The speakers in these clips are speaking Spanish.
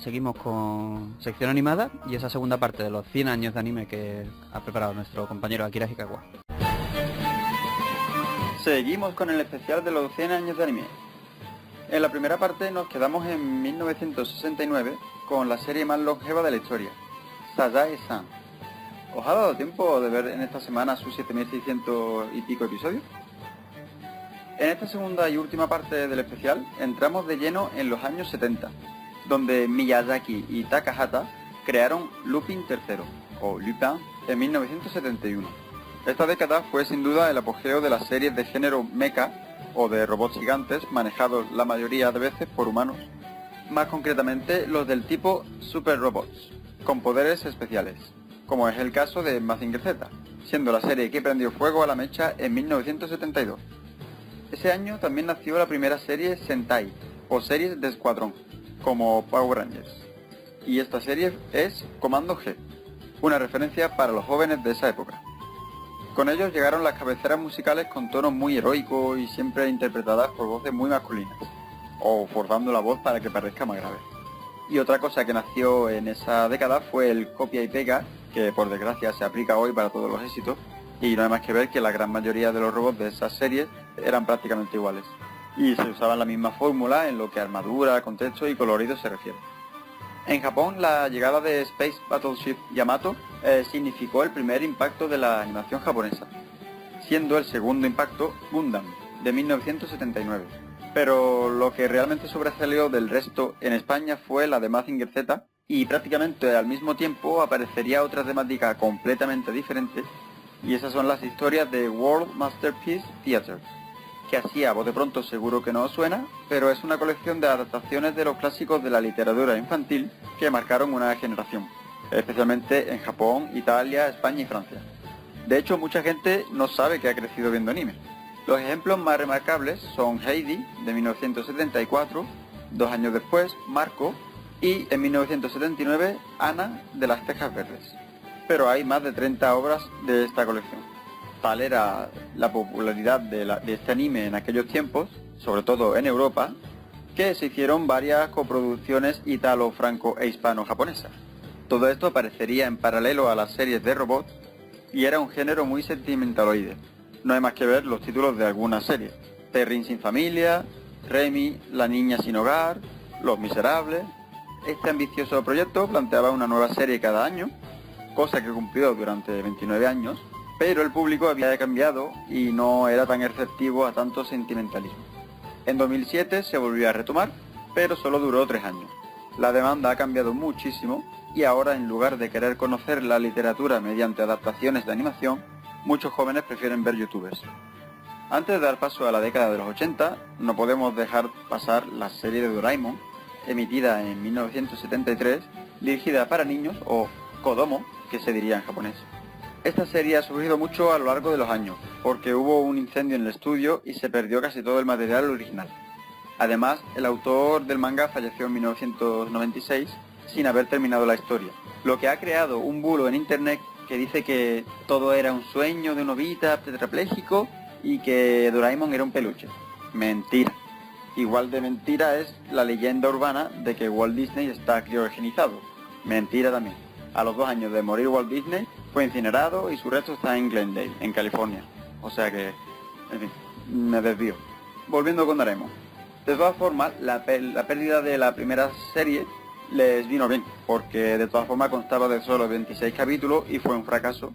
Seguimos con sección animada y esa segunda parte de los 100 años de anime que ha preparado nuestro compañero Akira Hikawa. Seguimos con el especial de los 100 años de anime. En la primera parte nos quedamos en 1969 con la serie más longeva de la historia, Sazae-san. ¿Os ha dado tiempo de ver en esta semana sus 7600 y pico episodios? En esta segunda y última parte del especial entramos de lleno en los años 70, donde Miyazaki y Takahata crearon Lupin III, o Lupin, en 1971. Esta década fue sin duda el apogeo de las series de género mecha, o de robots gigantes, manejados la mayoría de veces por humanos, más concretamente los del tipo Super Robots, con poderes especiales, como es el caso de Mazinger Z, siendo la serie que prendió fuego a la mecha en 1972. Ese año también nació la primera serie Sentai, o series de escuadrón, como Power Rangers. Y esta serie es Comando G, una referencia para los jóvenes de esa época. Con ellos llegaron las cabeceras musicales con tonos muy heroicos y siempre interpretadas por voces muy masculinas, o forzando la voz para que parezca más grave. Y otra cosa que nació en esa década fue el copia y pega, que por desgracia se aplica hoy para todos los éxitos, y no hay más que ver que la gran mayoría de los robots de esas series eran prácticamente iguales. Y se usaban la misma fórmula en lo que a armadura, contexto y colorido se refiere. En Japón, la llegada de Space Battleship Yamato significó el primer impacto de la animación japonesa, siendo el segundo impacto Gundam, de 1979. Pero lo que realmente sobresalió del resto en España fue la de Mazinger Z, y prácticamente al mismo tiempo aparecería otra temática completamente diferente, y esas son las historias de World Masterpiece Theater, que así a bote pronto seguro que no os suena, pero es una colección de adaptaciones de los clásicos de la literatura infantil que marcaron una generación, especialmente en Japón, Italia, España y Francia. De hecho, mucha gente no sabe que ha crecido viendo anime. Los ejemplos más remarcables son Heidi, de 1974, 2 años después, Marco, y en 1979, Ana, de las Tejas Verdes. Pero hay más de 30 obras de esta colección. Tal era la popularidad de este anime en aquellos tiempos, sobre todo en Europa, que se hicieron varias coproducciones ítalo-franco e hispano-japonesas. Todo esto aparecería en paralelo a las series de robots y era un género muy sentimentaloide. No hay más que ver los títulos de algunas series: Perrin sin familia, Remy, La niña sin hogar, Los miserables. Este ambicioso proyecto planteaba una nueva serie cada año, cosa que cumplió durante 29 años, pero el público había cambiado y no era tan receptivo a tanto sentimentalismo. En 2007 se volvió a retomar, pero solo duró 3 años. La demanda ha cambiado muchísimo y ahora, en lugar de querer conocer la literatura mediante adaptaciones de animación, muchos jóvenes prefieren ver youtubers. Antes de dar paso a la década de los 80, no podemos dejar pasar la serie de Doraemon, emitida en 1973, dirigida para niños, o Kodomo, que se diría en japonés. Esta serie ha sufrido mucho a lo largo de los años, porque hubo un incendio en el estudio y se perdió casi todo el material original. Además, el autor del manga falleció en 1996 sin haber terminado la historia, lo que ha creado un bulo en internet que dice que todo era un sueño de un Nobita tetrapléjico y que Doraemon era un peluche. Mentira. Igual de mentira es la leyenda urbana de que Walt Disney está criogenizado. Mentira también. A los 2 años de morir Walt Disney, fue incinerado y su resto está en Glendale, en California. O sea que, en fin, me desvío. Volviendo con Doraemon. De todas formas, la pérdida de la primera serie les vino bien, porque de todas formas constaba de solo 26 capítulos y fue un fracaso.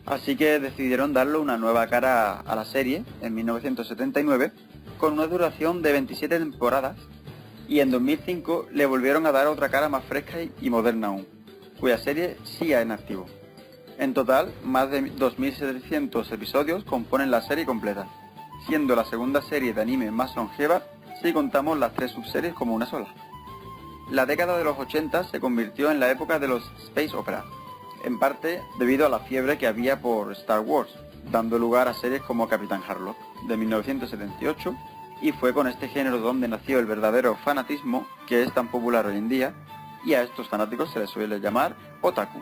Así que decidieron darle una nueva cara a la serie en 1979, con una duración de 27 temporadas, y en 2005 le volvieron a dar otra cara más fresca y moderna aún, cuya serie sigue en activo. En total, más de 2.700 episodios componen la serie completa, siendo la segunda serie de anime más longeva si contamos las 3 subseries como una sola. La década de los 80 se convirtió en la época de los space opera, en parte debido a la fiebre que había por Star Wars, dando lugar a series como Capitán Harlock, de 1978, y fue con este género donde nació el verdadero fanatismo que es tan popular hoy en día, y a estos fanáticos se les suele llamar otaku.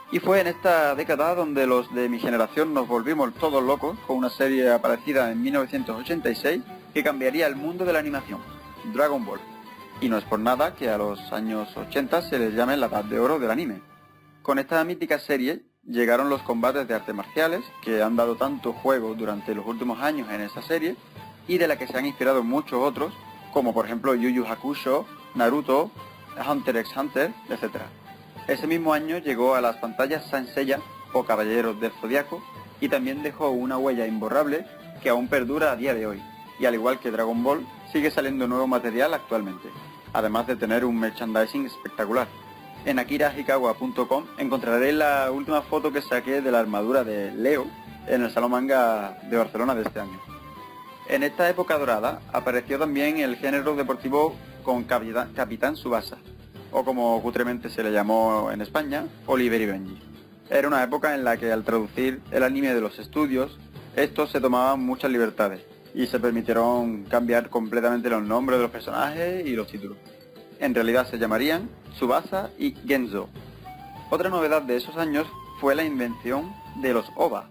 Y fue en esta década donde los de mi generación nos volvimos todos locos con una serie aparecida en 1986 que cambiaría el mundo de la animación, Dragon Ball. Y no es por nada que a los años 80 se les llame la edad de oro del anime. Con esta mítica serie llegaron los combates de artes marciales, que han dado tanto juego durante los últimos años en esa serie, y de la que se han inspirado muchos otros, como por ejemplo Yu Yu Hakusho, Naruto, Hunter x Hunter, etc. Ese mismo año llegó a las pantallas Saint Seiya, o Caballeros del Zodiaco, y también dejó una huella imborrable que aún perdura a día de hoy, y al igual que Dragon Ball, sigue saliendo nuevo material actualmente, además de tener un merchandising espectacular. En akirahikawa.com encontraré la última foto que saqué de la armadura de Leo en el Salón Manga de Barcelona de este año. En esta época dorada apareció también el género deportivo con Capitán Tsubasa, o como cutremente se le llamó en España, Oliver y Benji. Era una época en la que al traducir el anime de los estudios, estos se tomaban muchas libertades y se permitieron cambiar completamente los nombres de los personajes y los títulos. En realidad se llamarían Tsubasa y Genzo. Otra novedad de esos años fue la invención de los OVA,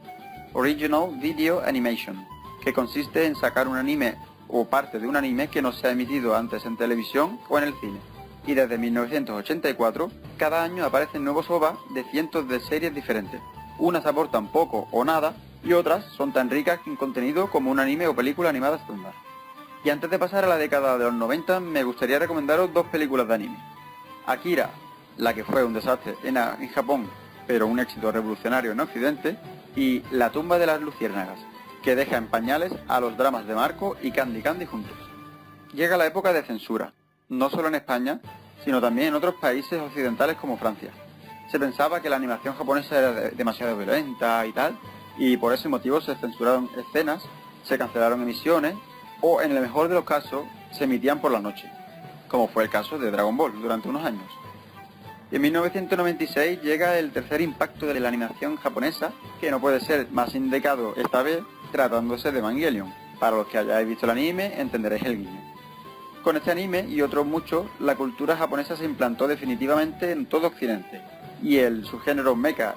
Original Video Animation, que consiste en sacar un anime o parte de un anime que no se ha emitido antes en televisión o en el cine. Y desde 1984, cada año aparecen nuevos OVA de cientos de series diferentes. Unas aportan poco o nada y otras son tan ricas en contenido como un anime o película animada estándar. Y antes de pasar a la década de los 90, me gustaría recomendaros dos películas de anime. Akira, la que fue un desastre en Japón, pero un éxito revolucionario en Occidente, y La tumba de las luciérnagas, que deja en pañales a los dramas de Marco y Candy Candy juntos. Llega la época de censura, no solo en España, sino también en otros países occidentales como Francia. Se pensaba que la animación japonesa era demasiado violenta y tal, y por ese motivo se censuraron escenas, se cancelaron emisiones, o en el mejor de los casos, se emitían por la noche, como fue el caso de Dragon Ball durante unos años. Y en 1996 llega el tercer impacto de la animación japonesa, que no puede ser más indicado esta vez, tratándose de Evangelion. Para los que hayáis visto el anime, entenderéis el guiño. Con este anime y otros muchos, la cultura japonesa se implantó definitivamente en todo Occidente, y el subgénero mecha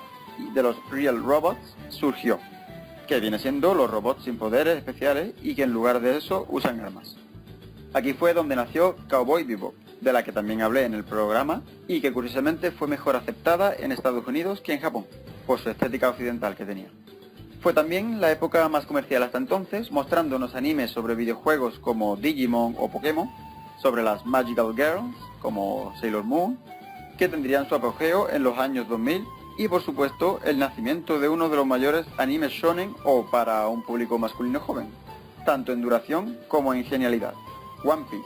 de los Real Robots surgió, que viene siendo los robots sin poderes especiales y que en lugar de eso usan armas. Aquí fue donde nació Cowboy Bebop, de la que también hablé en el programa, y que curiosamente fue mejor aceptada en Estados Unidos que en Japón, por su estética occidental que tenía. Fue también la época más comercial hasta entonces, mostrándonos animes sobre videojuegos como Digimon o Pokémon, sobre las Magical Girls, como Sailor Moon, que tendrían su apogeo en los años 2000, y por supuesto el nacimiento de uno de los mayores animes shonen o para un público masculino joven, tanto en duración como en genialidad, One Piece,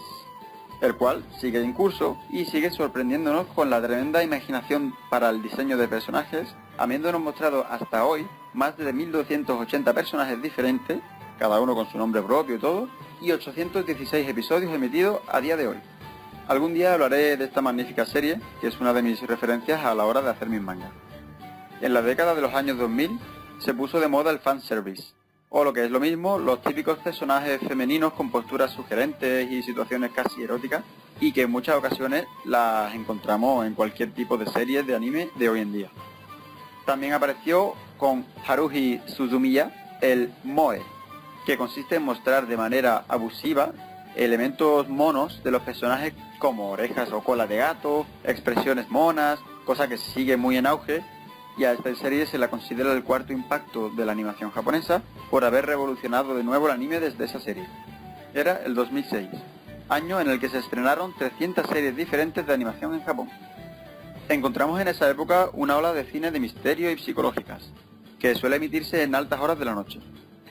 el cual sigue en curso y sigue sorprendiéndonos con la tremenda imaginación para el diseño de personajes, habiéndonos mostrado hasta hoy más de 1280 personajes diferentes, cada uno con su nombre propio y todo, y 816 episodios emitidos a día de hoy. Algún día hablaré de esta magnífica serie, que es una de mis referencias a la hora de hacer mis mangas. En la década de los años 2000 se puso de moda el fanservice, o lo que es lo mismo, los típicos personajes femeninos con posturas sugerentes y situaciones casi eróticas, y que en muchas ocasiones las encontramos en cualquier tipo de series de anime de hoy en día. También apareció con Haruhi Suzumiya el moe, que consiste en mostrar de manera abusiva elementos monos de los personajes como orejas o cola de gato, expresiones monas, cosa que sigue muy en auge, y a esta serie se la considera el cuarto impacto de la animación japonesa por haber revolucionado de nuevo el anime desde esa serie. Era el 2006, año en el que se estrenaron 300 series diferentes de animación en Japón. Encontramos en esa época una ola de cine de misterio y psicológicas, que suele emitirse en altas horas de la noche.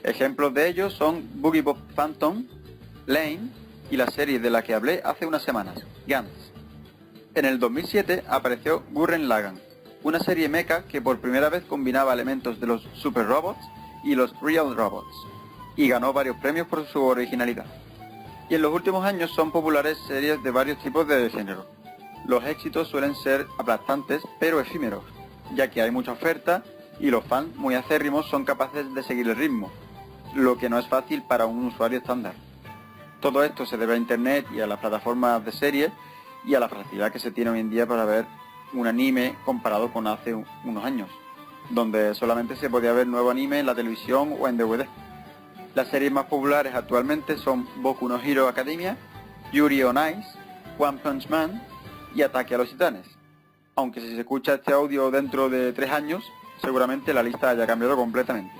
Ejemplos de ellos son Boogie Bob Phantom, Lane y la serie de la que hablé hace unas semanas, Gantz. En el 2007 apareció Gurren Lagann, una serie mecha que por primera vez combinaba elementos de los Super Robots y los Real Robots, y ganó varios premios por su originalidad. Y en los últimos años son populares series de varios tipos de género. Los éxitos suelen ser aplastantes pero efímeros, ya que hay mucha oferta y los fans muy acérrimos son capaces de seguir el ritmo, lo que no es fácil para un usuario estándar. Todo esto se debe a internet y a las plataformas de series y a la facilidad que se tiene hoy en día para ver un anime comparado con hace unos años, donde solamente se podía ver nuevo anime en la televisión o en DVD. Las series más populares actualmente son Boku no Hero Academia, Yuri on Ice, One Punch Man y Ataque a los Titanes. Aunque si se escucha este audio dentro de 3 años, seguramente la lista haya cambiado completamente.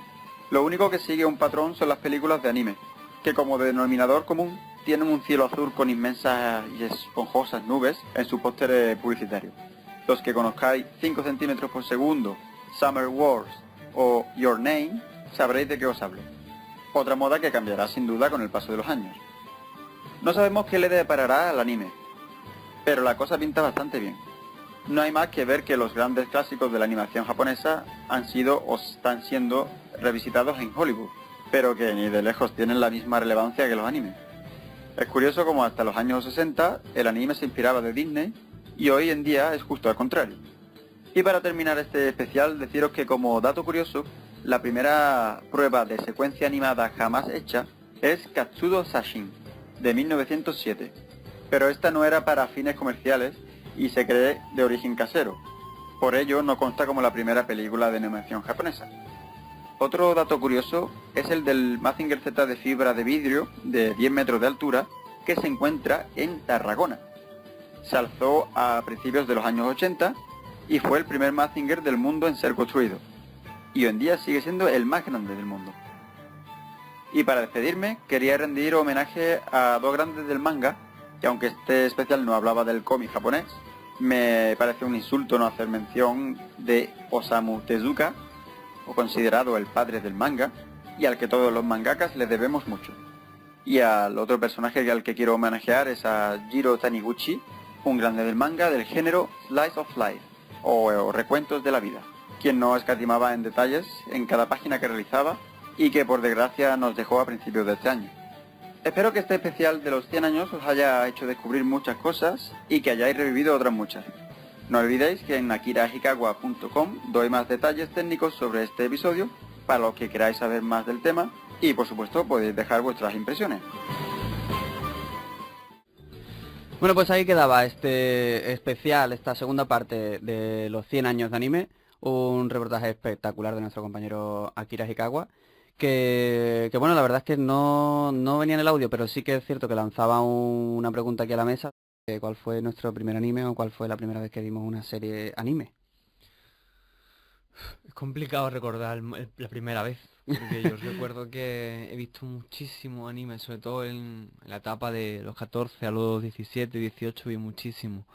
Lo único que sigue un patrón son las películas de anime, que como denominador común tienen un cielo azul con inmensas y esponjosas nubes en su póster publicitario. Los que conozcáis 5 centímetros por segundo, Summer Wars o Your Name, sabréis de qué os hablo. Otra moda que cambiará sin duda con el paso de los años. No sabemos qué le deparará al anime, pero la cosa pinta bastante bien. No hay más que ver que los grandes clásicos de la animación japonesa han sido o están siendo revisitados en Hollywood, pero que ni de lejos tienen la misma relevancia que los animes. Es curioso como hasta los años 60 el anime se inspiraba de Disney y hoy en día es justo al contrario. Y para terminar este especial, deciros que como dato curioso, la primera prueba de secuencia animada jamás hecha es Katsudo Sashin, de 1907. Pero esta no era para fines comerciales y se cree de origen casero. Por ello no consta como la primera película de animación japonesa. Otro dato curioso es el del Mazinger Z de fibra de vidrio de 10 metros de altura que se encuentra en Tarragona. Se alzó a principios de los años 80 y fue el primer Mazinger del mundo en ser construido. Y hoy en día sigue siendo el más grande del mundo. Y para despedirme, quería rendir homenaje a dos grandes del manga, que aunque este especial no hablaba del cómic japonés, me parece un insulto no hacer mención de Osamu Tezuka, o considerado el padre del manga, y al que todos los mangakas le debemos mucho. Y al otro personaje al que quiero homenajear es a Jiro Taniguchi, un grande del manga del género Slice of Life, o recuentos de la vida, quien no escatimaba en detalles en cada página que realizaba y que por desgracia nos dejó a principios de este año. Espero que este especial de los 100 años os haya hecho descubrir muchas cosas y que hayáis revivido otras muchas. No olvidéis que en akirahikawa.com doy más detalles técnicos sobre este episodio para los que queráis saber más del tema y por supuesto podéis dejar vuestras impresiones. Bueno, pues ahí quedaba este especial, esta segunda parte de los 100 años de anime, un reportaje espectacular de nuestro compañero Akira Hikawa, que bueno, la verdad es que no venía en el audio, pero sí que es cierto que lanzaba una pregunta aquí a la mesa, ¿cuál fue nuestro primer anime o cuál fue la primera vez que vimos una serie anime? Es complicado recordar la primera vez, porque yo recuerdo que he visto muchísimo anime, sobre todo en la etapa de los 14 a los 17, 18 vi muchísimo.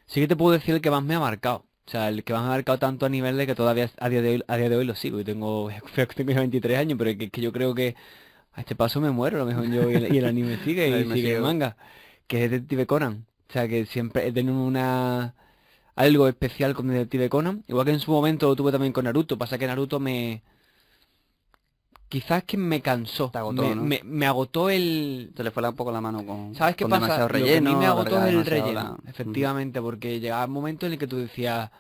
Sí que te puedo decir el que más me ha marcado, o sea, el que más me ha marcado tanto a nivel de que todavía a día de hoy lo sigo, y tengo 23 años, pero que yo creo que a este paso me muero, a lo mejor yo y el anime sigue Ahí y me sigue el sigo. manga, que es Detective Conan, o sea, que siempre he tenido algo especial con Detective Conan, igual que en su momento lo tuve también con Naruto, pasa que Naruto quizás que me cansó, Te agotó, ¿no? me agotó el... Se le fue un poco la mano con, ¿Sabes qué con pasa? demasiado Lo que a mí relleno, me agotó alargaba es el demasiado relleno, efectivamente, porque llegaba un momento en el que tú decías,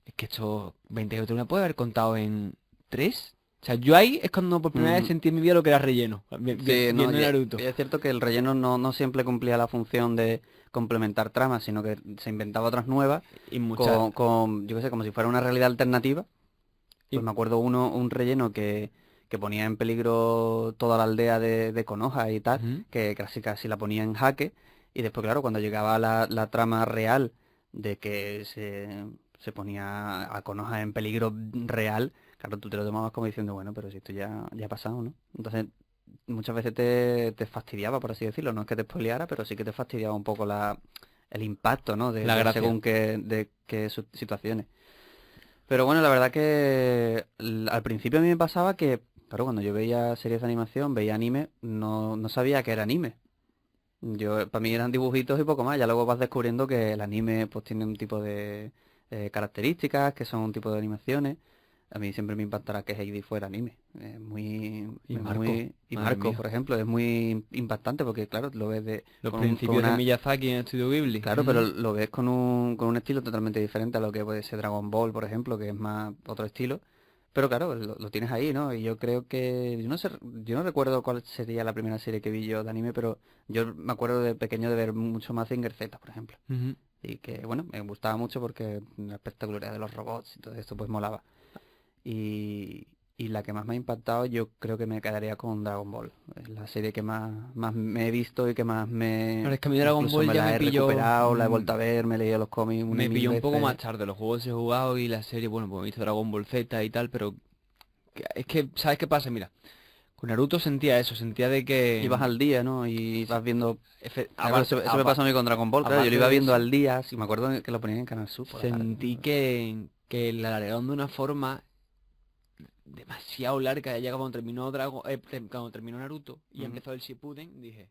es que estos 20 minutos me puede haber contado en 3. O sea, yo ahí es cuando por primera vez sentí en mi vida lo que era relleno, Sí, no, viendo Naruto. y es cierto que el relleno no siempre cumplía la función de complementar tramas, sino que se inventaba otras nuevas Y muchas... yo qué sé, como si fuera una realidad alternativa. y- Pues me acuerdo un relleno que ponía en peligro toda la aldea de Konoha y tal, Ujú. que casi la ponía en jaque, y después, claro, cuando llegaba la trama real de que se ponía a Konoha en peligro real, claro, tú te lo tomabas como diciendo, bueno, pero si esto ya ha pasado, ¿no? Entonces, muchas veces te fastidiaba, por así decirlo, no es que te spoileara, pero sí que te fastidiaba un poco el impacto, ¿no? La De gracia. según de qué situaciones. Pero bueno, la verdad que al principio a mí me pasaba que, claro, cuando yo veía series de animación, veía anime, no sabía que era anime. Para mí eran dibujitos y poco más. Ya luego vas descubriendo que el anime pues tiene un tipo de características, que son un tipo de animaciones. A mí siempre me impactará que Heidi fuera anime. Y Es Marco, y madre Marco, mía. por ejemplo, es muy impactante porque, claro, lo ves Los con principios de Miyazaki en Estudio Ghibli. Claro, pero lo ves con un estilo totalmente diferente a lo que puede ser Dragon Ball, por ejemplo, que es más otro estilo. Pero claro, lo tienes ahí, ¿no? Y yo creo que, yo no sé, yo no recuerdo cuál sería la primera serie que vi yo de anime, pero yo me acuerdo de pequeño de ver mucho Mazinger Z, por ejemplo. Ujú. Y que, bueno, me gustaba mucho porque la espectacularidad de los robots y todo esto pues molaba. Y Y la que más me ha impactado yo creo que me quedaría con Dragon Ball. Es la serie que más me he visto y que más Pero es que a mí Dragon incluso Ball me ya la me he pilló... recuperado, la he vuelto a ver, me he leído los cómics una y Me mil pilló un poco más veces. tarde, los juegos he jugado y la serie, bueno, pues he visto Dragon Ball Z y tal, pero es que, ¿sabes qué pasa? Mira, con Naruto sentía eso, sentía de Ibas que... al día, ¿no? Y vas viendo... Claro, Aparte, eso me pasa a mí con Dragon Ball, claro, yo lo aparte iba de viendo eso, al día, si me acuerdo que lo ponían en Canal Sur por la tarde. sentí que la alargaron de una forma demasiado larga. Ya cuando terminó cuando terminó Naruto y Ujú. empezó el Shippuden, dije,